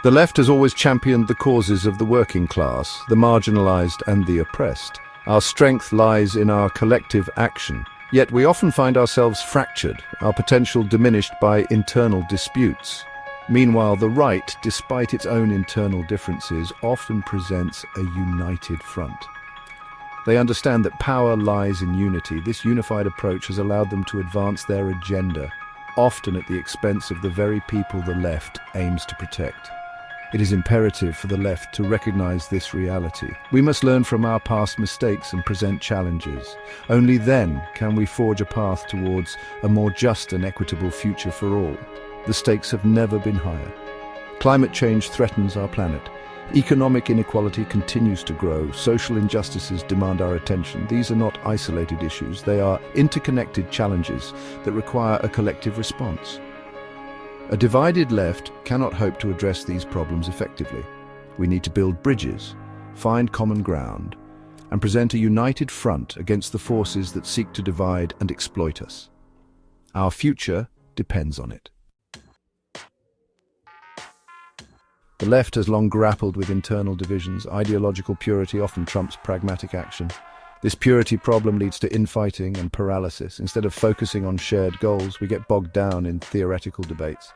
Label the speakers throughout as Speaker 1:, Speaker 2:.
Speaker 1: The left has always championed the causes of the working class, the marginalized and the oppressed. Our strength lies in our collective action. Yet we often find ourselves fractured, our potential diminished by internal disputes. Meanwhile, the right, despite its own internal differences, often presents a united front. They understand that power lies in unity. This unified approach has allowed them to advance their agenda, often at the expense of the very people the left aims to protect. It is imperative for the left to recognize this reality. We must learn from our past mistakes and present challenges. Only then can we forge a path towards a more just and equitable future for all. The stakes have never been higher. Climate change threatens our planet. Economic inequality continues to grow. Social injustices demand our attention. These are not isolated issues. They are interconnected challenges that require a collective response. A divided left cannot hope to address these problems effectively. We need to build bridges, find common ground, and present a united front against the forces that seek to divide and exploit us. Our future depends on it. The left has long grappled with internal divisions. Ideological purity often trumps pragmatic action. This purity problem leads to infighting and paralysis. Instead of focusing on shared goals, we get bogged down in theoretical debates.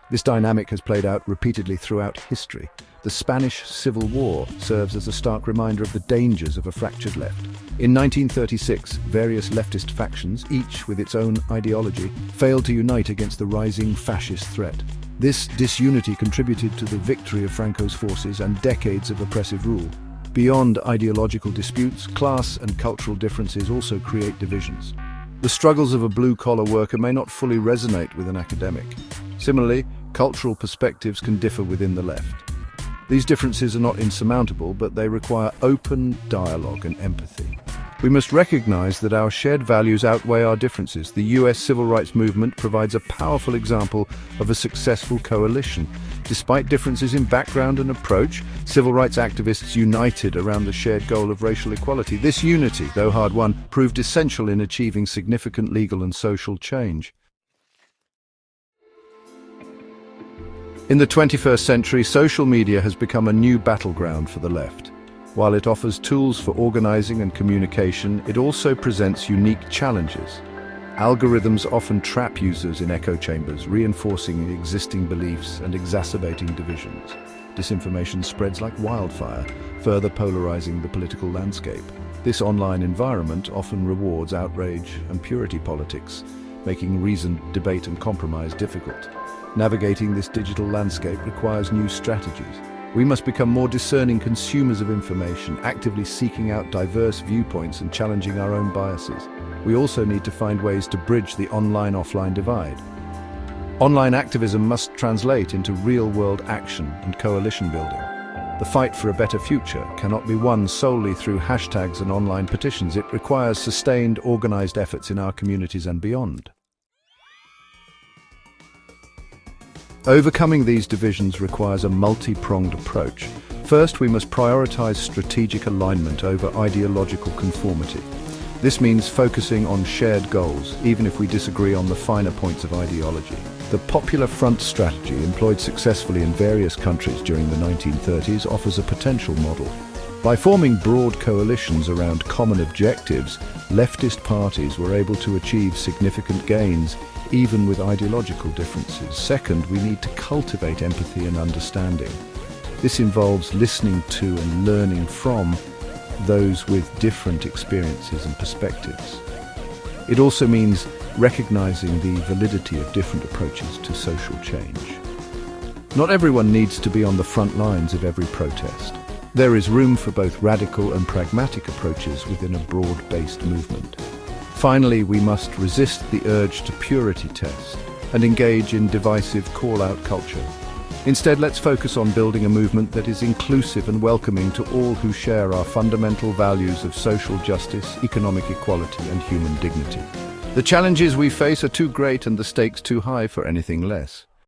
Speaker 1: This dynamic has played out repeatedly throughout history. The Spanish Civil War serves as a stark reminder of the dangers of a fractured left. In 1936, various leftist factions, each with its own ideology, failed to unite against the rising fascist threat. This disunity contributed to the victory of Franco's forces and decades of oppressive rule. Beyond ideological disputes, class and cultural differences also create divisions. The struggles of a blue-collar worker may not fully resonate with an academic. Similarly, cultural perspectives can differ within the left. These differences are not insurmountable, but they require open dialogue and empathy. We must recognize that our shared values outweigh our differences. The US civil rights movement provides a powerful example of a successful coalition. Despite differences in background and approach, civil rights activists united around the shared goal of racial equality. This unity, though hard-won, proved essential in achieving significant legal and social change. In the 21st century, social media has become a new battleground for the left. While it offers tools for organizing and communication, it also presents unique challenges. Algorithms often trap users in echo chambers, reinforcing existing beliefs and exacerbating divisions. Disinformation spreads like wildfire, further polarizing the political landscape. This online environment often rewards outrage and purity politics, making reasoned debate and compromise difficult. Navigating this digital landscape requires new strategies. We must become more discerning consumers of information, actively seeking out diverse viewpoints and challenging our own biases. We also need to find ways to bridge the online-offline divide. Online activism must translate into real-world action and coalition building. The fight for a better future cannot be won solely through hashtags and online petitions. It requires sustained, organized efforts in our communities and beyond. Overcoming these divisions requires a multi-pronged approach. First, we must prioritize strategic alignment over ideological conformity. This means focusing on shared goals, even if we disagree on the finer points of ideology. The Popular Front strategy, employed successfully in various countries during the 1930s, offers a potential model. By forming broad coalitions around common objectives, leftist parties were able to achieve significant gains, even with ideological differences. Second, we need to cultivate empathy and understanding. This involves listening to and learning from those with different experiences and perspectives. It also means recognizing the validity of different approaches to social change. Not everyone needs to be on the front lines of every protest. There is room for both radical and pragmatic approaches within a broad-based movement. Finally, we must resist the urge to purity test and engage in divisive call-out culture. Instead, let's focus on building a movement that is inclusive and welcoming to all who share our fundamental values of social justice, economic equality, and human dignity. The challenges we face are too great and the stakes too high for anything less.